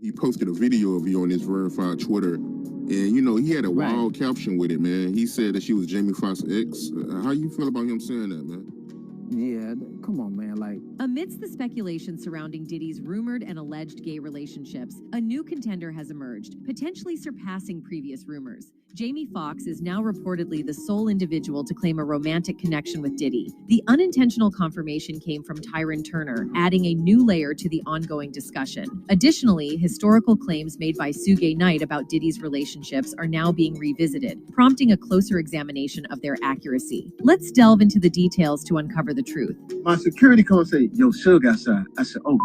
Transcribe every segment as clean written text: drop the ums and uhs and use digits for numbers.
He posted a video of you on his verified Twitter, and he had a wild caption with it, man. He said that she was Jamie Foxx's ex. How you feel about him saying that, man? Yeah, come on, man. Amidst the speculation surrounding Diddy's rumored and alleged gay relationships, a new contender has emerged, potentially surpassing previous rumors. Jamie Foxx is now reportedly the sole individual to claim a romantic connection with Diddy. The unintentional confirmation came from Tyrin Turner, adding a new layer to the ongoing discussion. Additionally, historical claims made by Suge Knight about Diddy's relationships are now being revisited, prompting a closer examination of their accuracy. Let's delve into the details to uncover the truth. My security code said, "Yo, Suge outside." I said, "Oh."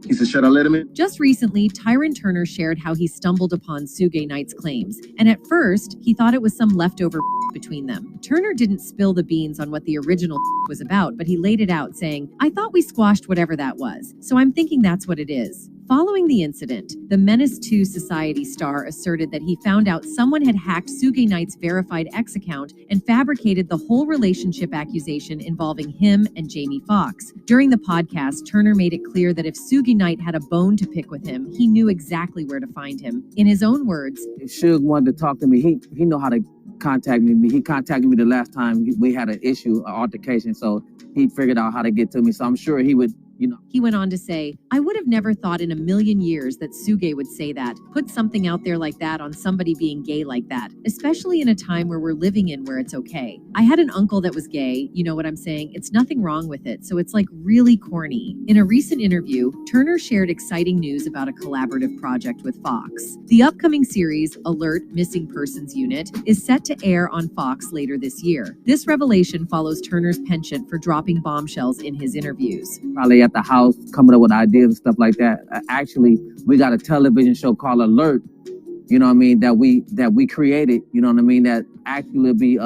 He said, "Should I let him in?" Just recently, Tyrin Turner shared how he stumbled upon Suge Knight's claims, and at first, he thought it was some leftover between them. Turner didn't spill the beans on what the original was about, but he laid it out, saying, "I thought we squashed whatever that was, so I'm thinking that's what it is." Following the incident, the Menace II Society star asserted that he found out someone had hacked Suge Knight's verified X account and fabricated the whole relationship accusation involving him and Jamie Foxx. During the podcast, Turner made it clear that if Suge Knight had a bone to pick with him, he knew exactly where to find him. In his own words, if Suge wanted to talk to me, he know how to contact me. He contacted me the last time we had an issue, an altercation, so he figured out how to get to me. So I'm sure he would, He went on to say, "I would have never thought in a million years that Suge would say that, put something out there like that on somebody being gay like that, especially in a time where we're living in where it's okay. I had an uncle that was gay, you know what I'm saying? It's nothing wrong with it, so it's like really corny." In a recent interview, Turner shared exciting news about a collaborative project with Fox. The upcoming series, Alert Missing Persons Unit, is set to air on Fox later this year. This revelation follows Turner's penchant for dropping bombshells in his interviews. Probably at the house coming up with ideas and stuff like that. Actually, we got a television show called Alert, that we created, that actually will be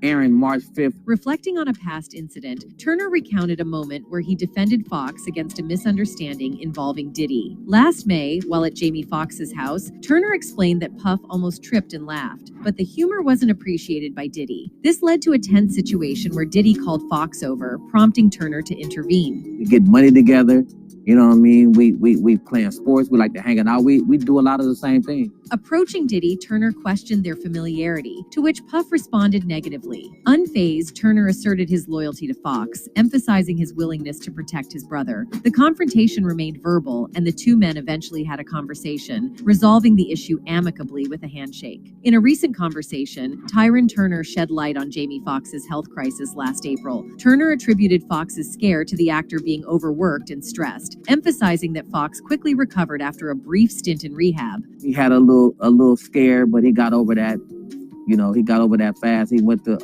airing March 5th. Reflecting on a past incident, Turner recounted a moment where he defended Fox against a misunderstanding involving Diddy. Last May, while at Jamie Foxx's house, Turner explained that Puff almost tripped and laughed, but the humor wasn't appreciated by Diddy. This led to a tense situation where Diddy called Fox over, prompting Turner to intervene. We get money together. We playing sports. We like to hang out. We do a lot of the same thing. Approaching Diddy, Turner questioned their familiarity, to which Puff responded negatively. Unfazed, Turner asserted his loyalty to Fox, emphasizing his willingness to protect his brother. The confrontation remained verbal, and the two men eventually had a conversation, resolving the issue amicably with a handshake. In a recent conversation, Tyrin Turner shed light on Jamie Foxx's health crisis last April. Turner attributed Fox's scare to the actor being overworked and stressed, emphasizing that Fox quickly recovered after a brief stint in rehab. He had a little scare, but he got over that. He got over that fast. He went to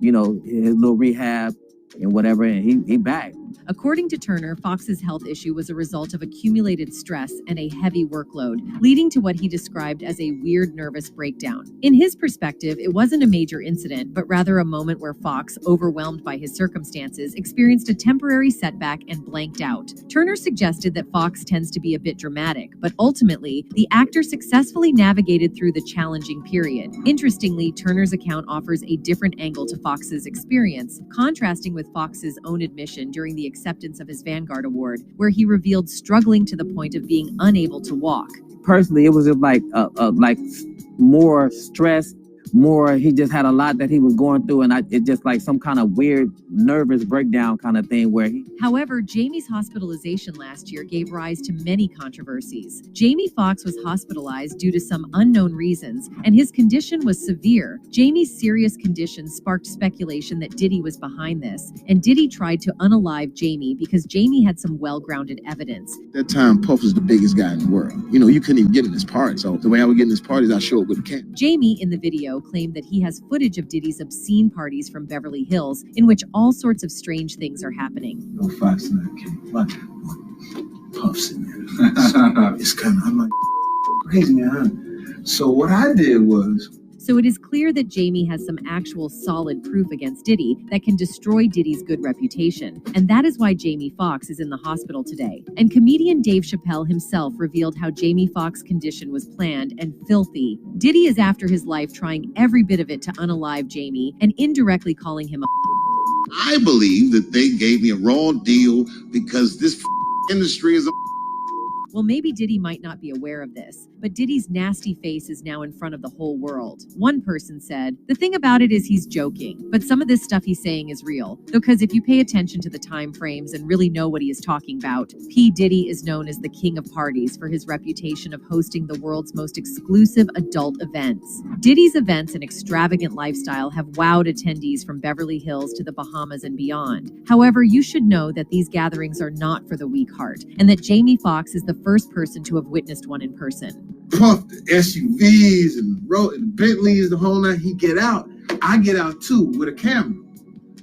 his little rehab and whatever, and he back. According to Turner, Fox's health issue was a result of accumulated stress and a heavy workload, leading to what he described as a weird nervous breakdown. In his perspective, it wasn't a major incident, but rather a moment where Fox, overwhelmed by his circumstances, experienced a temporary setback and blanked out. Turner suggested that Fox tends to be a bit dramatic, but ultimately, the actor successfully navigated through the challenging period. Interestingly, Turner's account offers a different angle to Fox's experience, contrasting with Fox's own admission during the acceptance of his Vanguard Award, where he revealed struggling to the point of being unable to walk. Personally, it was just like more stress, he just had a lot that he was going through, and it just like some kind of weird nervous breakdown kind of thing where However, Jamie's hospitalization last year gave rise to many controversies. Jamie Foxx was hospitalized due to some unknown reasons, and his condition was severe. Jamie's serious condition sparked speculation that Diddy was behind this, and Diddy tried to unalive Jamie because Jamie had some well-grounded evidence. That time, Puff was the biggest guy in the world. You couldn't even get in this party. So the way I would get in this party is I show up with a camera. Jamie, in the video, claimed that he has footage of Diddy's obscene parties from Beverly Hills in which all sorts of strange things are happening. No Fox in that came. Like Puff's in there. It's kind of, I'm like, crazy, man. So what I did was, So it is clear that Jamie has some actual solid proof against Diddy that can destroy Diddy's good reputation. And that is why Jamie Foxx is in the hospital today. And comedian Dave Chappelle himself revealed how Jamie Foxx's condition was planned and filthy. Diddy is after his life trying every bit of it to unalive Jamie and indirectly calling him a I believe that they gave me a raw deal because this industry is a Well, maybe Diddy might not be aware of this, but Diddy's nasty face is now in front of the whole world. One person said, "The thing about it is he's joking, but some of this stuff he's saying is real." Because if you pay attention to the time frames and really know what he is talking about, P. Diddy is known as the king of parties for his reputation of hosting the world's most exclusive adult events. Diddy's events and extravagant lifestyle have wowed attendees from Beverly Hills to the Bahamas and beyond. However, you should know that these gatherings are not for the weak heart, and that Jamie Foxx is the first person to have witnessed one in person. Puff, the SUVs and the Bentleys, the whole night. He get out. I get out too with a camera.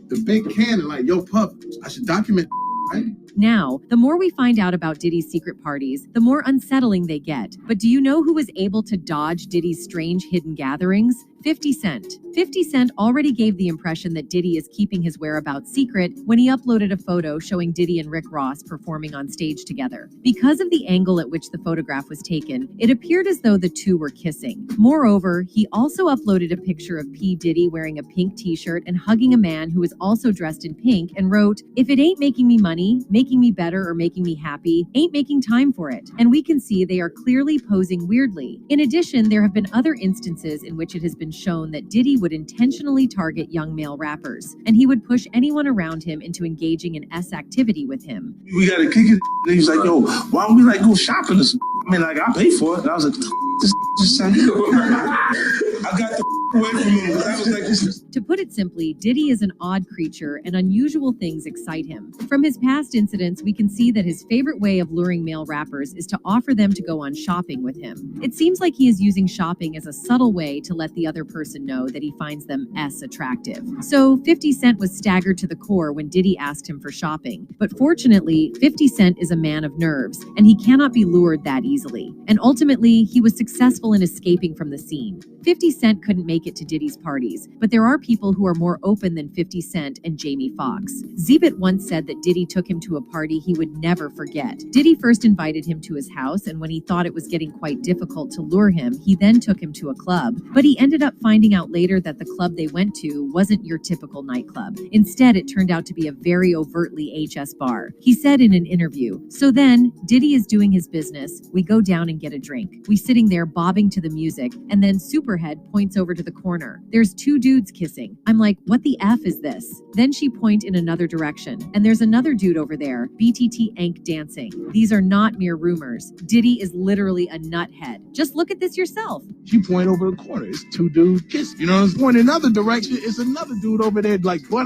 The big Canon, like, yo, Puff, I should document, right? Now, the more we find out about Diddy's secret parties, the more unsettling they get. But do you know who was able to dodge Diddy's strange hidden gatherings? 50 Cent. 50 Cent already gave the impression that Diddy is keeping his whereabouts secret when he uploaded a photo showing Diddy and Rick Ross performing on stage together. Because of the angle at which the photograph was taken, it appeared as though the two were kissing. Moreover, he also uploaded a picture of P. Diddy wearing a pink t-shirt and hugging a man who was also dressed in pink and wrote, "If it ain't making me money, making me better, or making me happy, ain't making time for it." And we can see they are clearly posing weirdly. In addition, there have been other instances in which it has been shown that Diddy would intentionally target young male rappers, and he would push anyone around him into engaging in S activity with him. We gotta kick it. And he was like, "Yo, why don't we like go shopping?" I mean, like, I pay for it. And I was like, "This just sound." I got the away from him. I was like, "This." To put it simply, Diddy is an odd creature and unusual things excite him. From his past incidents, we can see that his favorite way of luring male rappers is to offer them to go on shopping with him. It seems like he is using shopping as a subtle way to let the other person know that he finds them attractive. So 50 Cent was staggered to the core when Diddy asked him for shopping. But fortunately, 50 Cent is a man of nerves, and he cannot be lured that easily. And ultimately, he was successful in escaping from the scene. 50 Cent couldn't make it to Diddy's parties, but there are people who are more open than 50 Cent and Jamie Foxx. Zebit once said that Diddy took him to a party he would never forget. Diddy first invited him to his house, and when he thought it was getting quite difficult to lure him, he then took him to a club. But he ended up finding out later that the club they went to wasn't your typical nightclub. Instead, it turned out to be a very overtly HS bar. He said in an interview, "So then, Diddy is doing his business, we go down and get a drink. We sitting there bobbing to the music, and then Superhead points over to the corner. There's two dudes kissing. I'm like, what the F is this? Then she point in another direction, and there's another dude over there, BTT Ank dancing. These are not mere rumors. Diddy is literally a nuthead. Just look at this yourself." She point over the corner. It's two dudes kissing. You know, it's going in another direction. It's another dude over there, like, what?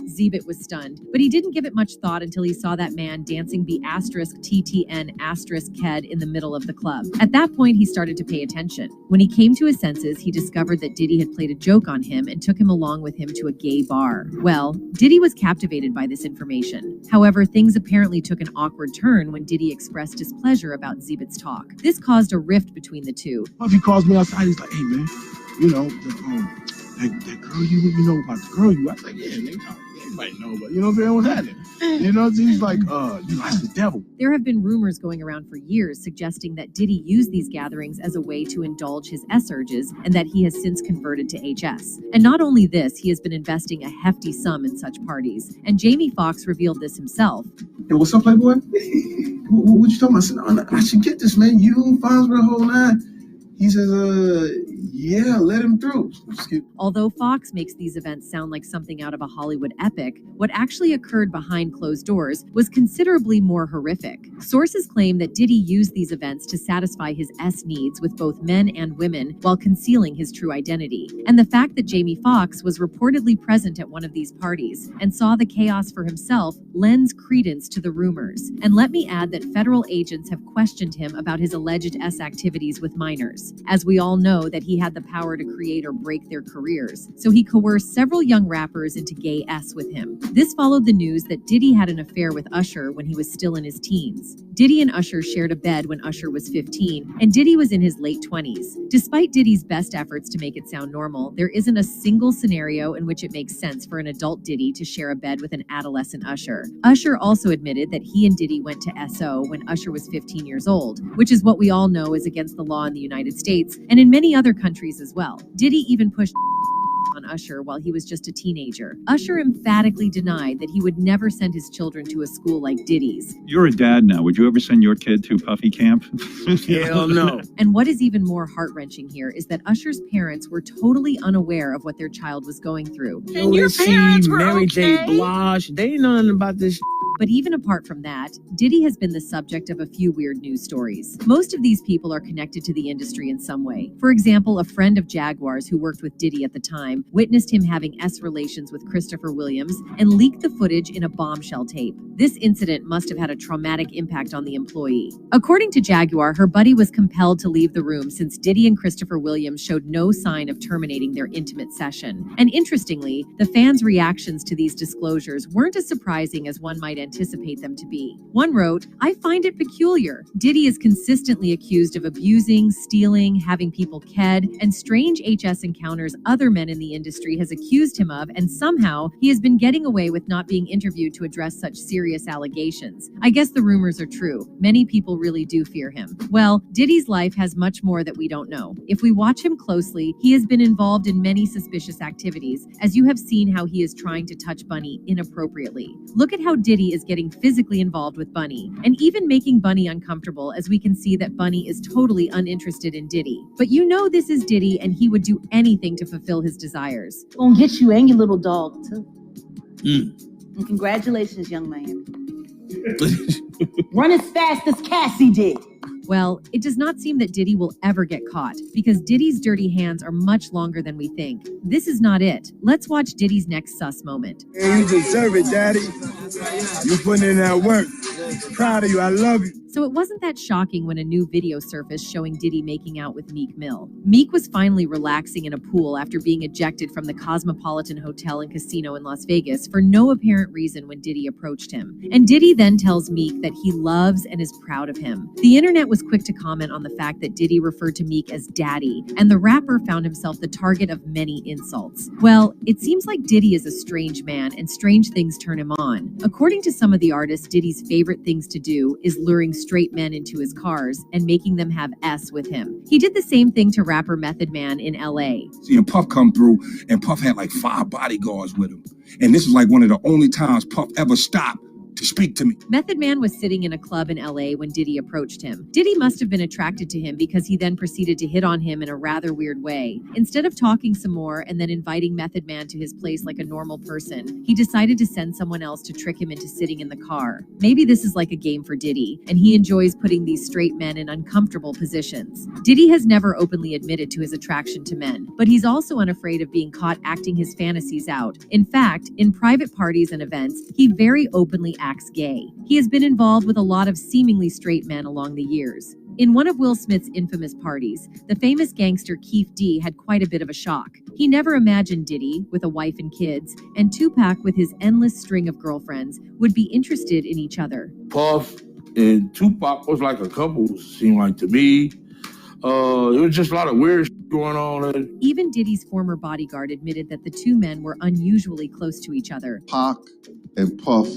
Zebit was stunned, but he didn't give it much thought until he saw that man dancing B*TTN*KED in the middle of the club. At that point, he started to pay attention. When he came to his senses, he discovered that Diddy had played a joke on him and took him along with him to a gay bar. Well, Diddy was captivated by this information. However, things apparently took an awkward turn when Diddy expressed displeasure about Zebit's talk. This caused a rift between the two. He calls me outside. He's like, "Hey, man, you know, that girl you know about the girl you." I was like, "Yeah, nigga. Might know, but you know what I'm saying? What's happening?" You know, he's like, that's the devil. There have been rumors going around for years suggesting that Diddy used these gatherings as a way to indulge his S urges and that he has since converted to HS. And not only this, he has been investing a hefty sum in such parties. And Jamie Foxx revealed this himself. Yo, what's up, Playboy? What you talking about? I said, "No, I should get this, man. You, Fonzberg, whole nine." He says, yeah, let him through. Although Fox makes these events sound like something out of a Hollywood epic, what actually occurred behind closed doors was considerably more horrific. Sources claim that Diddy used these events to satisfy his S needs with both men and women while concealing his true identity. And the fact that Jamie Foxx was reportedly present at one of these parties and saw the chaos for himself lends credence to the rumors. And let me add that federal agents have questioned him about his alleged S activities with minors, as we all know that he had the power to create or break their careers, so he coerced several young rappers into gay S with him. This followed the news that Diddy had an affair with Usher when he was still in his teens. Diddy and Usher shared a bed when Usher was 15, and Diddy was in his late 20s. Despite Diddy's best efforts to make it sound normal, there isn't a single scenario in which it makes sense for an adult Diddy to share a bed with an adolescent Usher. Usher also admitted that he and Diddy went to SO when Usher was 15 years old, which is what we all know is against the law in the United States and in many other countries as well. Diddy even pushed on Usher while he was just a teenager. Usher emphatically denied that he would never send his children to a school like Diddy's. You're a dad now. Would you ever send your kid to Puffy camp? Hell no. And what is even more heart-wrenching here is that Usher's parents were totally unaware of what their child was going through. And your parents were Mary J. Blige, they didn't know nothing about this. But even apart from that, Diddy has been the subject of a few weird news stories. Most of these people are connected to the industry in some way. For example, a friend of Jaguar's who worked with Diddy at the time witnessed him having S relations with Christopher Williams and leaked the footage in a bombshell tape. This incident must have had a traumatic impact on the employee. According to Jaguar, her buddy was compelled to leave the room since Diddy and Christopher Williams showed no sign of terminating their intimate session. And interestingly, the fans' reactions to these disclosures weren't as surprising as one might anticipate them to be. One wrote, "I find it peculiar. Diddy is consistently accused of abusing, stealing, having people ked, and strange HS encounters other men in the industry has accused him of, and somehow he has been getting away with not being interviewed to address such serious allegations. I guess the rumors are true. Many people really do fear him." Well, Diddy's life has much more that we don't know. If we watch him closely, he has been involved in many suspicious activities, as you have seen how he is trying to touch Bunny inappropriately. Look at how Diddy is getting physically involved with Bunny, and even making Bunny uncomfortable, as we can see that Bunny is totally uninterested in Diddy. But you know this is Diddy, and he would do anything to fulfill his desires. Gonna get you and your little dog too. And congratulations, young man. Run as fast as Cassie did. Well, it does not seem that Diddy will ever get caught, because Diddy's dirty hands are much longer than we think. This is not it. Let's watch Diddy's next sus moment. Hey, you deserve it, Daddy. You putting in that work. Proud of you. I love you. So it wasn't that shocking when a new video surfaced showing Diddy making out with Meek Mill. Meek was finally relaxing in a pool after being ejected from the Cosmopolitan Hotel and Casino in Las Vegas for no apparent reason when Diddy approached him. And Diddy then tells Meek that he loves and is proud of him. The internet was quick to comment on the fact that Diddy referred to Meek as daddy, and the rapper found himself the target of many insults. Well, it seems like Diddy is a strange man, and strange things turn him on. According to some of the artists, Diddy's favorite things to do is luring straight men into his cars and making them have S with him. He did the same thing to rapper Method Man in LA. Seeing Puff come through, and Puff had like 5 bodyguards with him. And this is like one of the only times Puff ever stopped to speak to me. Method Man was sitting in a club in LA when Diddy approached him. Diddy must have been attracted to him because he then proceeded to hit on him in a rather weird way. Instead of talking some more and then inviting Method Man to his place like a normal person, he decided to send someone else to trick him into sitting in the car. Maybe this is like a game for Diddy, and he enjoys putting these straight men in uncomfortable positions. Diddy has never openly admitted to his attraction to men, but he's also unafraid of being caught acting his fantasies out. In fact, in private parties and events, he very openly acts gay. He has been involved with a lot of seemingly straight men along the years. In one of Will Smith's infamous parties, the famous gangster Keef D had quite a bit of a shock. He never imagined Diddy, with a wife and kids, and Tupac with his endless string of girlfriends, would be interested in each other. Puff and Tupac was like a couple, seemed like to me. It was just a lot of weird shit going on. Even Diddy's former bodyguard admitted that the two men were unusually close to each other. Pac and Puff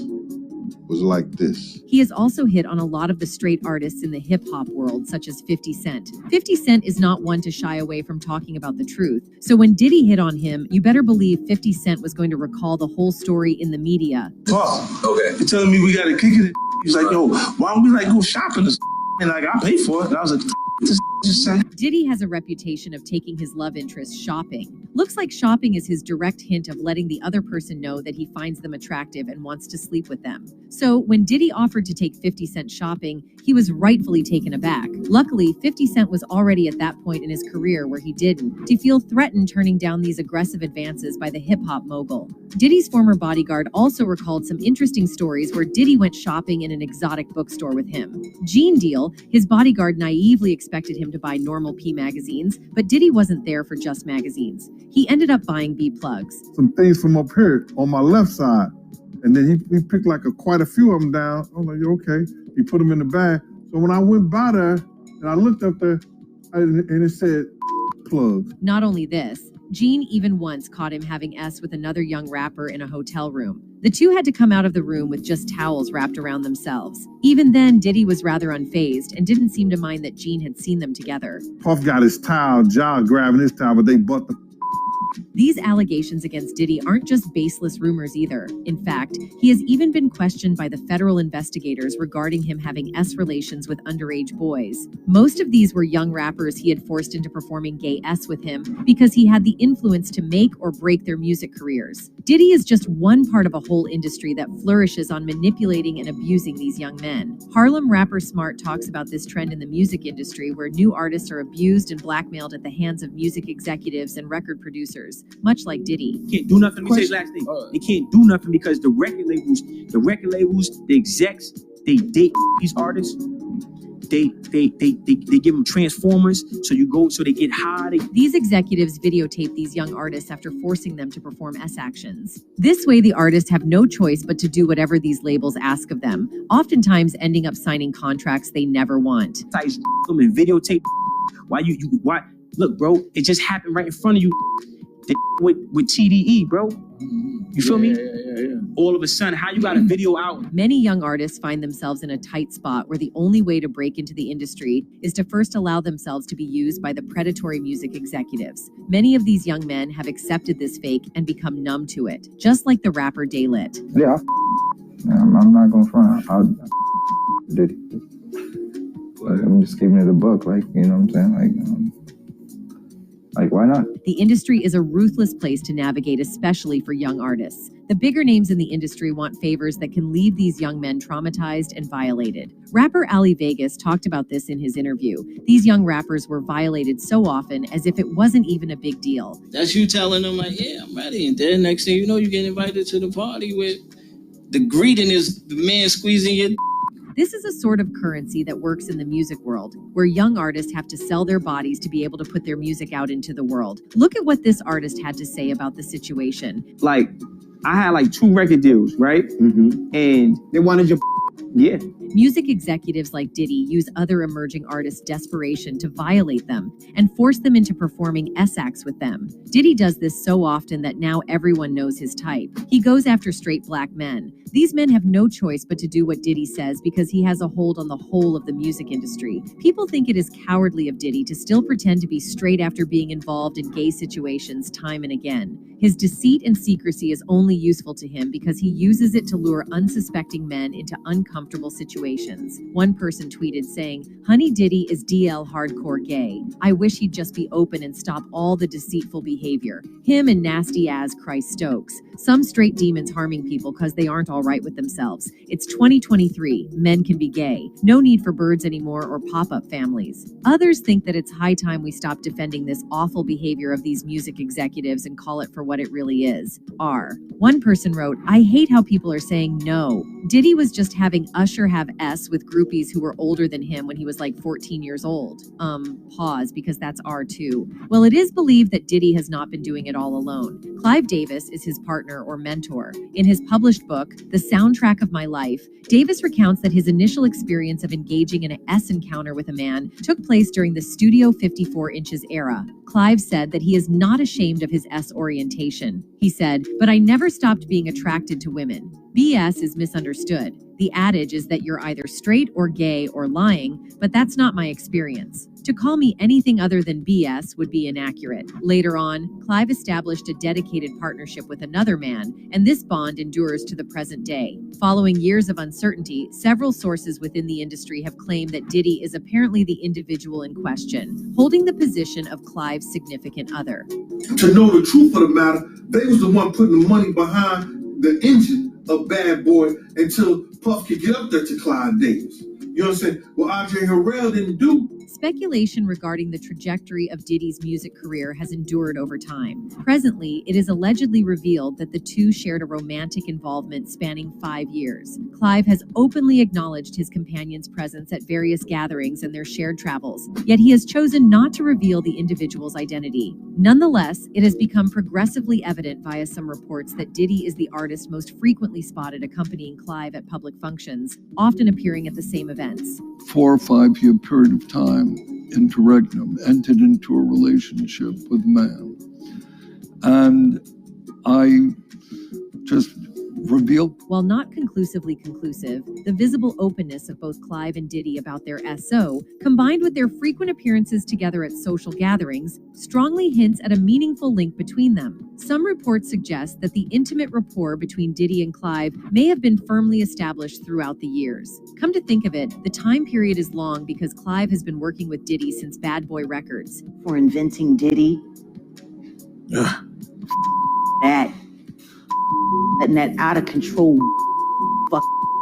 was like this. He has also hit on a lot of the straight artists in the hip-hop world, such as 50 Cent. 50 Cent is not one to shy away from talking about the truth. So when Diddy hit on him, you better believe 50 Cent was going to recall the whole story in the media. Puff, okay, you're telling me we gotta kick it? He's like, yo, why don't we like go shopping and like I pay for it? And I was like, just say. Diddy has a reputation of taking his love interest shopping. Looks like shopping is his direct hint of letting the other person know that he finds them attractive and wants to sleep with them. So when Diddy offered to take 50 Cent shopping, he was rightfully taken aback. Luckily, 50 Cent was already at that point in his career where he didn't to feel threatened turning down these aggressive advances by the hip-hop mogul. Diddy's former bodyguard also recalled some interesting stories where Diddy went shopping in an exotic bookstore with him. Gene Deal, his bodyguard, naively expected him to buy normal P magazines, but Diddy wasn't there for just magazines. He ended up buying B plugs. Some things from up here on my left side. And then he picked like quite a few of them down. I'm like, okay. He put them in the bag. So when I went by there and I looked up there and it said plugs. Not only this, Gene even once caught him having S with another young rapper in a hotel room. The two had to come out of the room with just towels wrapped around themselves. Even then, Diddy was rather unfazed and didn't seem to mind that Gene had seen them together. Puff got his towel, Jaw grabbing his towel, but they butt the These allegations against Diddy aren't just baseless rumors either. In fact, he has even been questioned by the federal investigators regarding him having S relations with underage boys. Most of these were young rappers he had forced into performing gay S with him because he had the influence to make or break their music careers. Diddy is just one part of a whole industry that flourishes on manipulating and abusing these young men. Harlem rapper Smart talks about this trend in the music industry where new artists are abused and blackmailed at the hands of music executives and record producers, much like Diddy. Can't do nothing. Let me say the last thing. They can't do nothing because the record labels, the execs, they date these artists. They give them transformers, so they get high. These executives videotape these young artists after forcing them to perform S actions. This way, the artists have no choice but to do whatever these labels ask of them, oftentimes ending up signing contracts they never want. Them and videotape. Why? Look, bro, it just happened right in front of you. With TDE, bro. You feel me? Yeah. All of a sudden, how you got a video out? Many young artists find themselves in a tight spot where the only way to break into the industry is to first allow themselves to be used by the predatory music executives. Many of these young men have accepted this fake and become numb to it, just like the rapper Daylit. Yeah, I'm not gonna front. I did it. I'm just keeping it a buck, like, you know what I'm saying? Like, why not? The industry is a ruthless place to navigate, especially for young artists. The bigger names in the industry want favors that can leave these young men traumatized and violated. Rapper Ali Vegas talked about this in his interview. These young rappers were violated so often as if it wasn't even a big deal. That's you telling them, like, yeah, I'm ready. And then next thing you know, you get invited to the party with the greeting is the man squeezing your. This is a sort of currency that works in the music world, where young artists have to sell their bodies to be able to put their music out into the world. Look at what this artist had to say about the situation. Like, I had like 2 record deals, right? And they wanted your yeah. Music executives like Diddy use other emerging artists' desperation to violate them and force them into performing S acts with them. Diddy does this so often that now everyone knows his type. He goes after straight black men. These men have no choice but to do what Diddy says because he has a hold on the whole of the music industry. People think it is cowardly of Diddy to still pretend to be straight after being involved in gay situations time and again. His deceit and secrecy is only useful to him because he uses it to lure unsuspecting men into uncomfortable situations. One person tweeted saying, "Honey Diddy is DL hardcore gay. I wish he'd just be open and stop all the deceitful behavior. Him and nasty ass Christ Stokes. Some straight demons harming people because they aren't all right with themselves. It's 2023. Men can be gay. No need for birds anymore or pop-up families." Others think that it's high time we stop defending this awful behavior of these music executives and call it for what it really is. One person wrote, "I hate how people are saying no. Diddy was just having Usher have S with groupies who were older than him when he was like 14 years old. Pause, because that's R too. Well, it is believed that Diddy has not been doing it all alone. Clive Davis is his partner or mentor. In his published book, The Soundtrack of My Life, Davis recounts that his initial experience of engaging in an S encounter with a man took place during the Studio 54 Inches era. Clive said that he is not ashamed of his S orientation. He said, "But I never stopped being attracted to women. BS is misunderstood. The adage is that you're either straight or gay or lying, but that's not my experience. To call me anything other than BS would be inaccurate." Later on, Clive established a dedicated partnership with another man, and this bond endures to the present day. Following years of uncertainty, several sources within the industry have claimed that Diddy is apparently the individual in question, holding the position of Clive's significant other. To know the truth of the matter, they was the one putting the money behind the engine of Bad Boy until Puff could get up there to Clive Davis. You know what I'm saying? Well, Andre Harrell didn't do. Speculation regarding the trajectory of Diddy's music career has endured over time. Presently, it is allegedly revealed that the two shared a romantic involvement spanning 5 years. Clive has openly acknowledged his companion's presence at various gatherings and their shared travels, yet he has chosen not to reveal the individual's identity. Nonetheless, it has become progressively evident via some reports that Diddy is the artist most frequently spotted accompanying Clive at public functions, often appearing at the same events. 4 or 5 year period of time, interregnum, entered into a relationship with a man. And I just revealed. While not conclusively conclusive, the visible openness of both Clive and Diddy about their SO, combined with their frequent appearances together at social gatherings, strongly hints at a meaningful link between them. Some reports suggest that the intimate rapport between Diddy and Clive may have been firmly established throughout the years. Come to think of it, the time period is long because Clive has been working with Diddy since Bad Boy Records. For inventing Diddy. That. Letting that out of control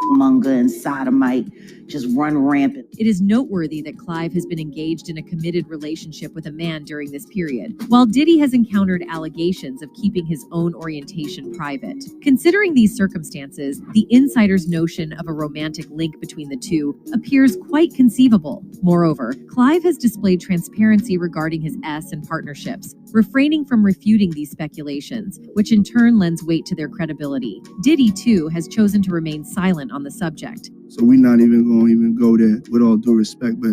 monger and sodomite just run rampant. It is noteworthy that Clive has been engaged in a committed relationship with a man during this period, while Diddy has encountered allegations of keeping his own orientation private. Considering these circumstances, the insider's notion of a romantic link between the two appears quite conceivable. Moreover, Clive has displayed transparency regarding his S and partnerships, refraining from refuting these speculations, which in turn lends weight to their credibility. Diddy, too, has chosen to remain silent on the subject. So we're not even going to go there, with all due respect, but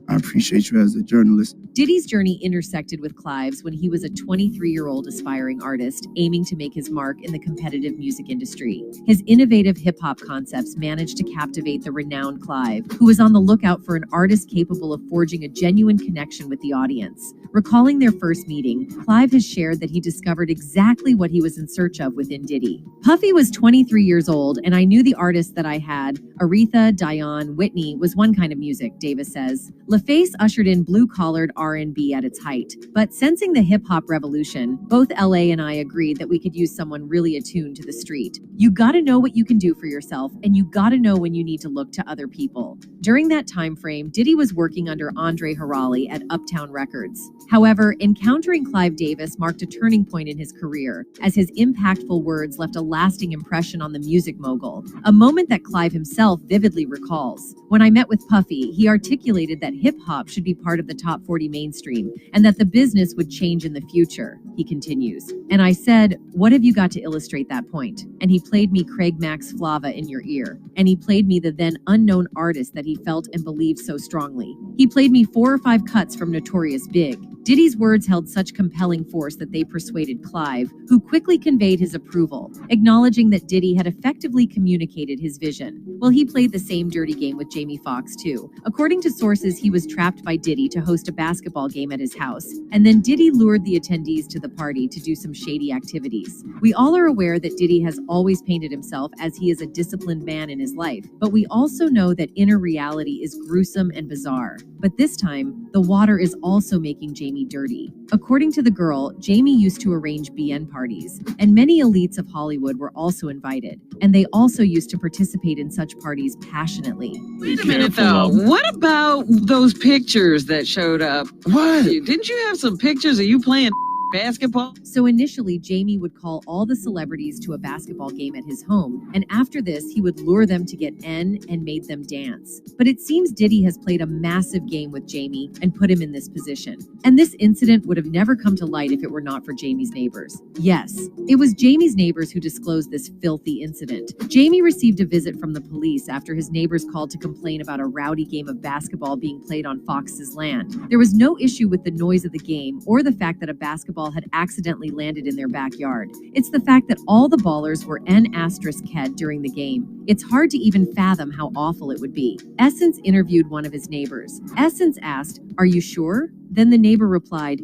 I appreciate you as a journalist. Diddy's journey intersected with Clive's when he was a 23-year-old aspiring artist aiming to make his mark in the competitive music industry. His innovative hip-hop concepts managed to captivate the renowned Clive, who was on the lookout for an artist capable of forging a genuine connection with the audience. Recalling their first meeting, Clive has shared that he discovered exactly what he was in search of within Diddy. Puffy was 23 years old, and I knew the artists that I had, Aretha, Dion, Whitney, was one kind of music, Davis says. LaFace ushered in blue-collared R&B at its height. But sensing the hip-hop revolution, both LA and I agreed that we could use someone really attuned to the street. You gotta know what you can do for yourself, and you gotta know when you need to look to other people. During that time frame, Diddy was working under Andre Harali at Uptown Records. However, encountering Clive Davis marked a turning point in his career, as his impactful words left a lasting impression on the music mogul, a moment that Clive himself vividly recalls. When I met with Puffy, he articulated that hip-hop should be part of the top 40 mainstream, and that the business would change in the future, he continues. And I said, what have you got to illustrate that point? And he played me Craig Mack's Flava in your ear. And he played me the then unknown artist that he felt and believed so strongly. He played me 4 or 5 cuts from Notorious Big. Diddy's words held such compelling force that they persuaded Clive, who quickly conveyed his approval, acknowledging that Diddy had effectively communicated his vision. Well, he played the same dirty game with Jamie Foxx, too. According to sources, he was trapped by Diddy to host a basketball game at his house, and then Diddy lured the attendees to the party to do some shady activities. We all are aware that Diddy has always painted himself as he is a disciplined man in his life, but we also know that inner reality is gruesome and bizarre. But this time, the water is also making Jamie dirty. According to the girl, Jamie used to arrange BN parties, and many elites of Hollywood were also invited, and they also used to participate in such parties passionately. Wait a minute, though. What about those pictures that showed up? What? Didn't you have some pictures of you playing basketball? So initially, Jamie would call all the celebrities to a basketball game at his home, and after this, he would lure them to get N and made them dance. But it seems Diddy has played a massive game with Jamie and put him in this position. And this incident would have never come to light if it were not for Jamie's neighbors. Yes, it was Jamie's neighbors who disclosed this filthy incident. Jamie received a visit from the police after his neighbors called to complain about a rowdy game of basketball being played on Fox's land. There was no issue with the noise of the game or the fact that a basketball had accidentally landed in their backyard. It's the fact that all the ballers were N***ed during the game. It's hard to even fathom how awful it would be. Essence interviewed one of his neighbors. Essence asked, "Are you sure?" Then the neighbor replied,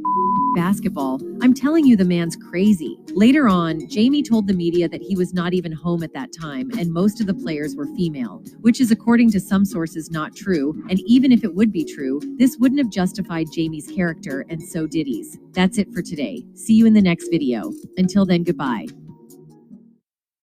"Basketball. I'm telling you, the man's crazy." Later on, Jamie told the media that he was not even home at that time and most of the players were female, which is according to some sources not true, and even if it would be true, this wouldn't have justified Jamie's character and so Diddy's. That's it for today. See you in the next video. Until then, goodbye.